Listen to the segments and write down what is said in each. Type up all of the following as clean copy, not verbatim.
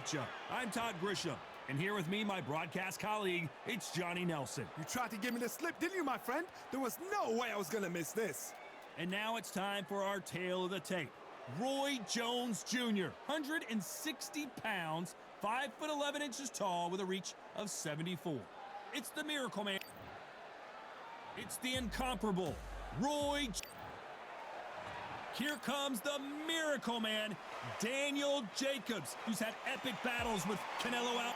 matchup. I'm Todd Grisham, and here with me, my broadcast colleague, it's Johnny Nelson. You tried to give me the slip, didn't you, my friend? There was no way I was going to miss this. And now it's time for our tale of the tape. Roy Jones Jr., 160 pounds, 5'11" tall with a reach of 74. It's the Miracle Man. It's the incomparable Roy. Here comes the Miracle Man, Daniel Jacobs, who's had epic battles with Canelo out.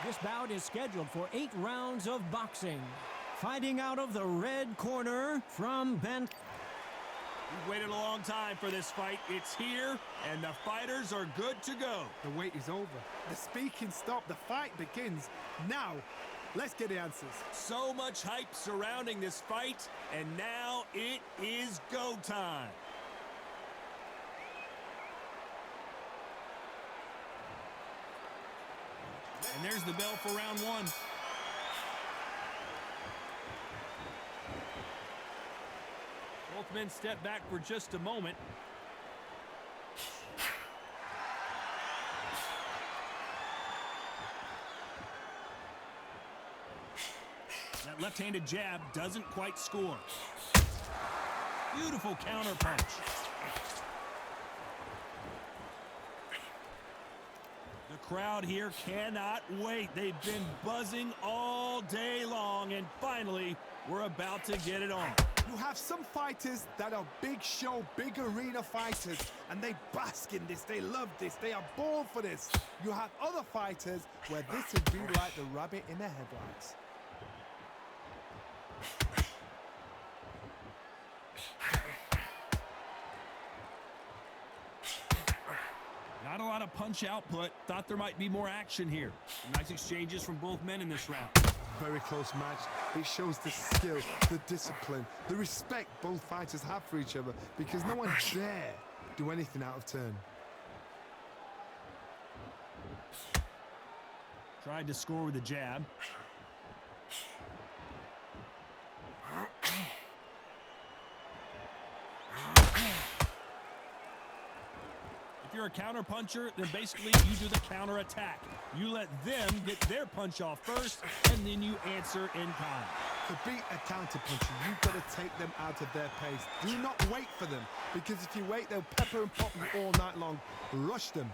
This bout is scheduled for 8 rounds of boxing. Fighting out of the red corner from Ben. We've waited a long time for this fight. It's here, and the fighters are good to go. The wait is over. The speaking stopped. The fight begins now. Let's get the answers. So much hype surrounding this fight, and now it is go time. And there's the bell for round one. Both men step back for just a moment. That left-handed jab doesn't quite score. Beautiful counter punch. The crowd here cannot wait. They've been buzzing all day long, and finally, we're about to get it on. You have some fighters that are big show, big arena fighters, and they bask in this, they love this, they are born for this. You have other fighters where this would be like the rabbit in the headlights. Not a lot of punch output. Thought there might be more action here. Nice exchanges from both men in this round. Very close match. It shows the skill, the discipline, the respect both fighters have for each other, because no one dare do anything out of turn. Tried to score with a jab. If you're a counter puncher, then basically you do the counter attack. You let them get their punch off first, and then you answer in kind. To beat a counter puncher, you've got to take them out of their pace. Do not wait for them, because if you wait, they'll pepper and pop you all night long. Rush them.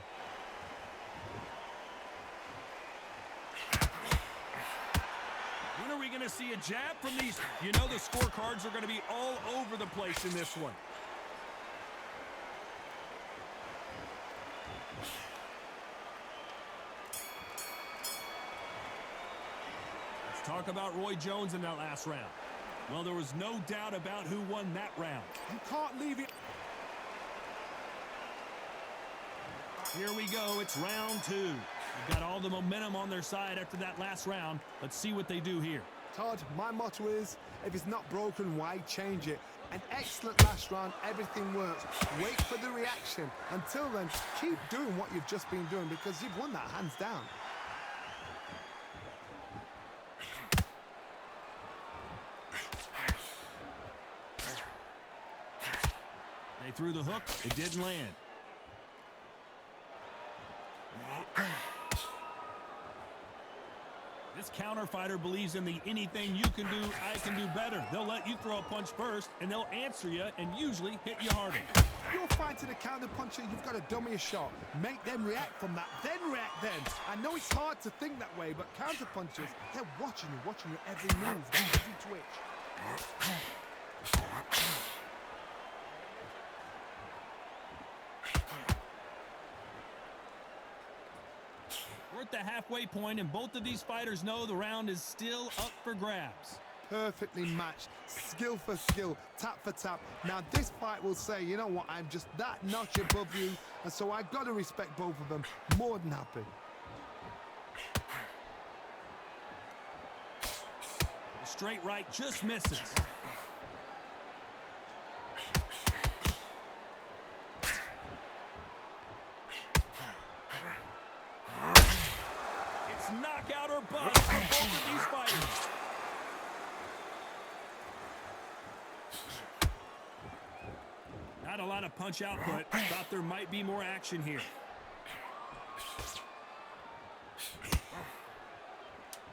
When are we going to see a jab from these? You know the scorecards are going to be all over the place in this one. Talk about Roy Jones in that last round. Well, there was no doubt about who won that round. You can't leave it. Here we go. It's round two. They've got all the momentum on their side after that last round. Let's see what they do here. Todd, my motto is, if it's not broken, why change it? An excellent last round. Everything works. Wait for the reaction. Until then, keep doing what you've just been doing, because you've won that hands down. They threw the hook. It didn't land. This counter fighter believes in the anything you can do, I can do better. They'll let you throw a punch first, and they'll answer you and usually hit you harder. You're fighting a counter puncher, you've got to dummy a shot. Make them react from that, then react then. I know it's hard to think that way, but counter punchers, they're watching your every move, every twitch. We're at the halfway point, and both of these fighters know the round is still up for grabs. Perfectly matched, skill for skill, tap for tap. Now this fight will say, you know what, I'm just that notch above you, and so I've got to respect both of them. More than happy. The straight right just misses. It's knockout or bust for both of these fighters. Not a lot of punch output. Thought there might be more action here.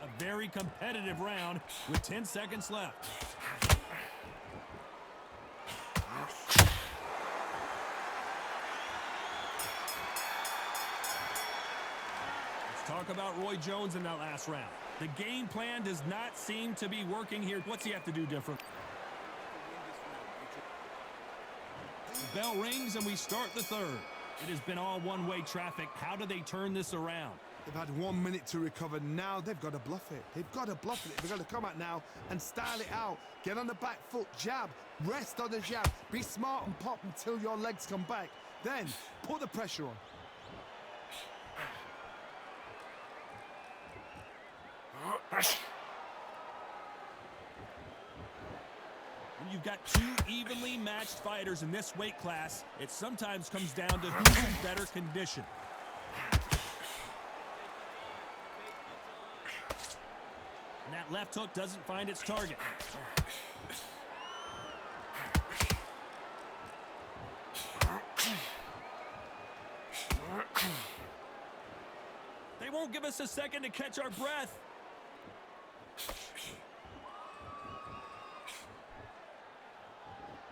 A very competitive round with 10 seconds left. Let's talk about Roy Jones in that last round. The game plan does not seem to be working here. What's he have to do different? The bell rings and we start the third. It has been all one-way traffic. How do they turn this around? They've had 1 minute to recover. Now they've got to bluff it. They've got to bluff it. They've got to come out now and style it out. Get on the back foot, jab, rest on the jab. Be smart and pop until your legs come back. Then put the pressure on. When you've got two evenly matched fighters in this weight class, it sometimes comes down to who's in better condition. And that left hook doesn't find its target. They won't give us a second to catch our breath.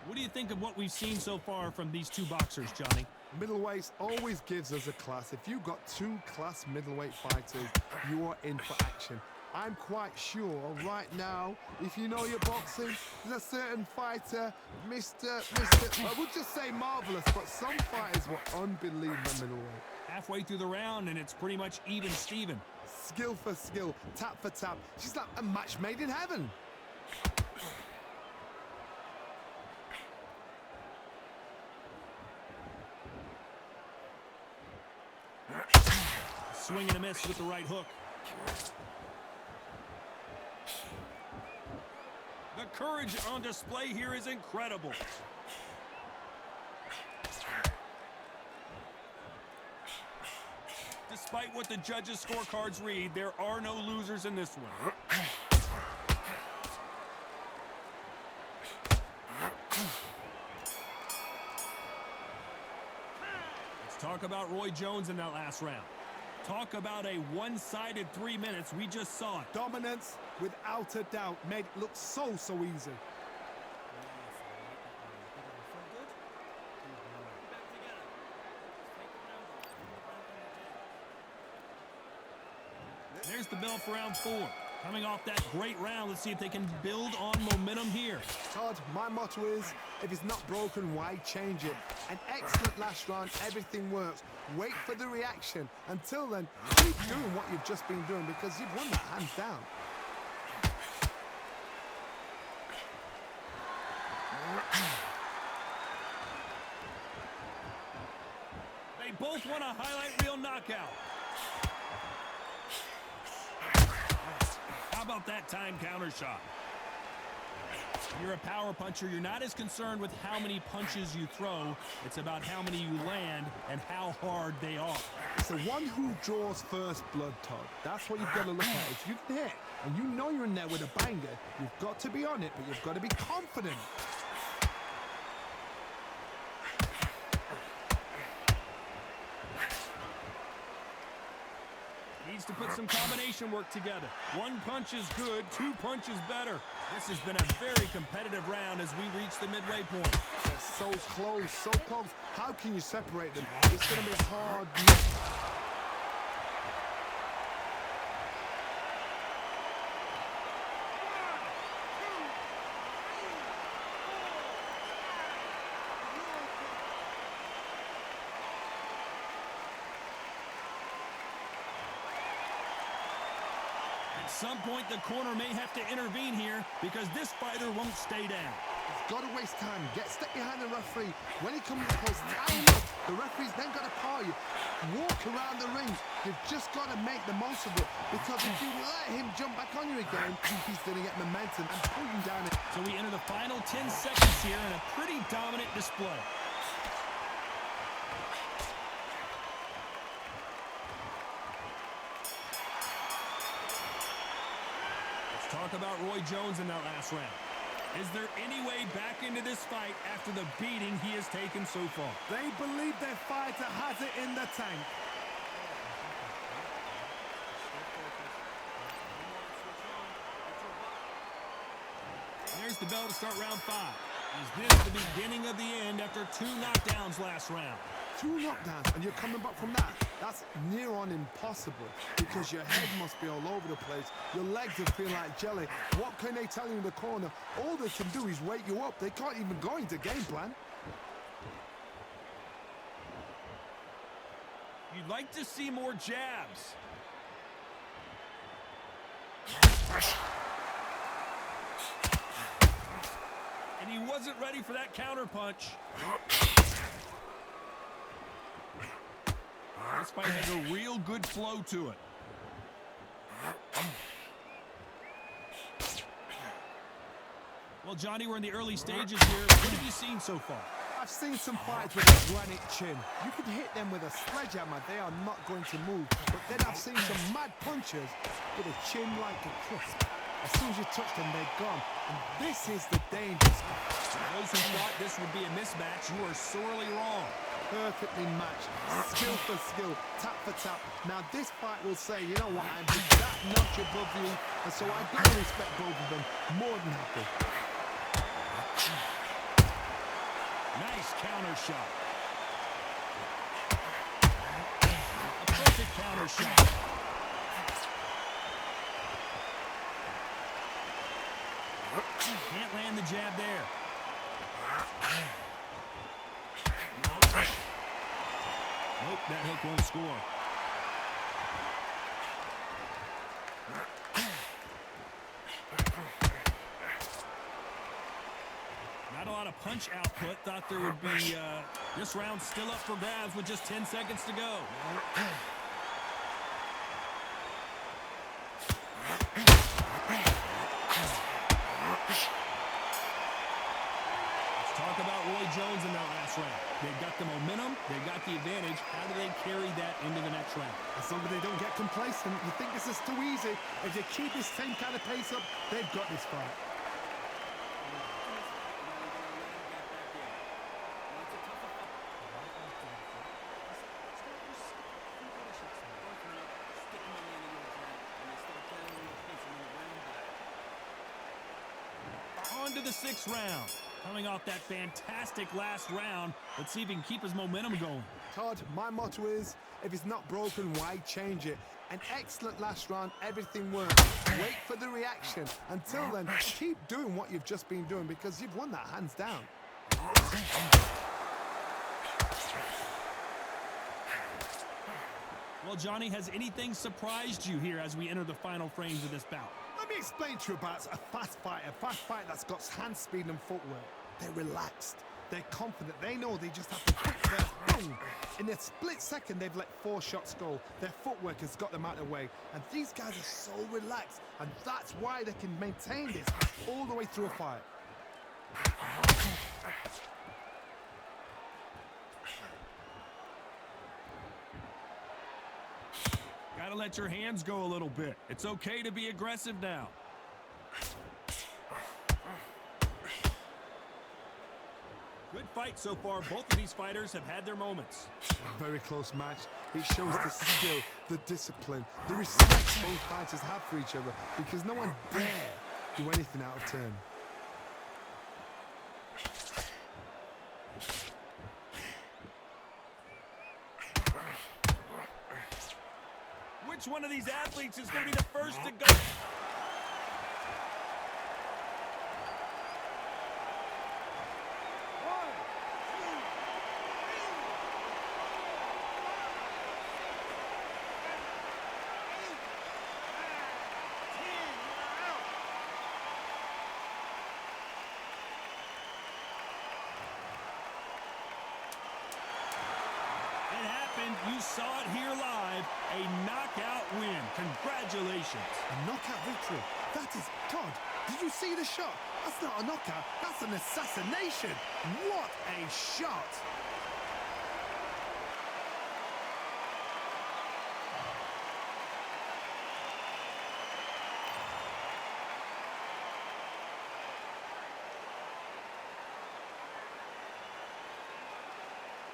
What do you think of what we've seen so far from these two boxers, Johnny? Middleweights always gives us a class. If you've got two class middleweight fighters, you are in for action. I'm quite sure right now, if you know your boxing, there's a certain fighter, I would just say marvelous, but some fighters were unbelievable middleweight. Halfway through the round, and it's pretty much even Steven. Skill for skill, tap for tap. She's like a match made in heaven. Swing and a miss with the right hook. The courage on display here is incredible. Despite what the judges' scorecards read, there are no losers in this one. Let's talk about Roy Jones in that last round. Talk about a one-sided 3 minutes. We just saw it. Dominance, without a doubt, made it look so easy. There's the bell for round 4. Coming off that great round, let's see if they can build on momentum here. Todd, my motto is, if it's not broken, why change it? An excellent last round, everything works. Wait for the reaction. Until then, keep doing what you've just been doing because you've won that hands down. They both want a highlight reel knockout. How about that time counter shot? You're a power puncher. You're not as concerned with how many punches you throw. It's about how many you land and how hard they are. It's the one who draws first blood, Todd. That's what you've got to look at. If you can hit and you know you're in there with a banger, you've got to be on it, but you've got to be confident. Needs to put some combination work together. One punch is good, two punches better. This has been a very competitive round as we reach the midway point. They're so close, so close. How can you separate them? It's going to be hard. At some point, the corner may have to intervene here because this fighter won't stay down. You've got to waste time. Step behind the referee. When he comes close, tie him up. The referee's then got to call you. Walk around the ring. You've just got to make the most of it because if you let him jump back on you again, he's going to get momentum and pull you down. So we enter the final 10 seconds here in a pretty dominant display. Talk about Roy Jones in that last round. Is there any way back into this fight after the beating he has taken so far? They believe their fighter has it in the tank. There's the bell to start round 5. Is this the beginning of the end after 2 knockdowns last round? 2 knockdowns and you're coming back from that? That's near on impossible because your head must be all over the place. Your legs will feel like jelly. What can they tell you in the corner? All they can do is wake you up. They can't even go into game plan. You'd like to see more jabs. And he wasn't ready for that counter punch. This fight has a real good flow to it. Well, Johnny, we're in the early stages here. What have you seen so far? I've seen some fights with a granite chin. You can hit them with a sledgehammer. They are not going to move. But then I've seen some mad punchers with a chin like a crisp. As soon as you touch them, they're gone. And this is the danger spot. For those who thought this would be a mismatch, you are sorely wrong. Perfectly matched. Skill for skill. Tap for tap. Now this fight will say, you know what, I'm just that notch above you. And so I gotta respect both of them. More than happy. Nice counter shot. A perfect counter shot. Can't land the jab there. Nope, that hook won't score. Not a lot of punch output. Thought there would be this round still up for grabs with just 10 seconds to go. Let's talk about Roy Jones in that last round. They've got the momentum. They've got the advantage. How do they carry that into the next round? As long as they don't get complacent, you think this is too easy. If they keep this same kind of pace up, they've got this fight. On to the 6th round. Coming off that fantastic last round, let's see if he can keep his momentum going. Todd, my motto is, if it's not broken, why change it? An excellent last round, everything worked. Wait for the reaction. Until then, keep doing what you've just been doing because you've won that hands down. Well, Johnny, has anything surprised you here as we enter the final frames of this bout? Let me explain to you about a fast fight that's got hand speed and footwork. They're relaxed. They're confident. They know they just have to quick first, boom. In a split second, they've let 4 shots go. Their footwork has got them out of the way. And these guys are so relaxed. And that's why they can maintain this all the way through a fight. Gotta let your hands go a little bit. It's okay to be aggressive now. Good fight so far. Both of these fighters have had their moments. A very close match. It shows the skill, the discipline, the respect both fighters have for each other because no one dare do anything out of turn. Which one of these athletes is going to be the first to go? You saw it here live. A knockout win. Congratulations. A knockout victory. That is, Todd, did you see the shot? That's not a knockout. That's an assassination. What a shot.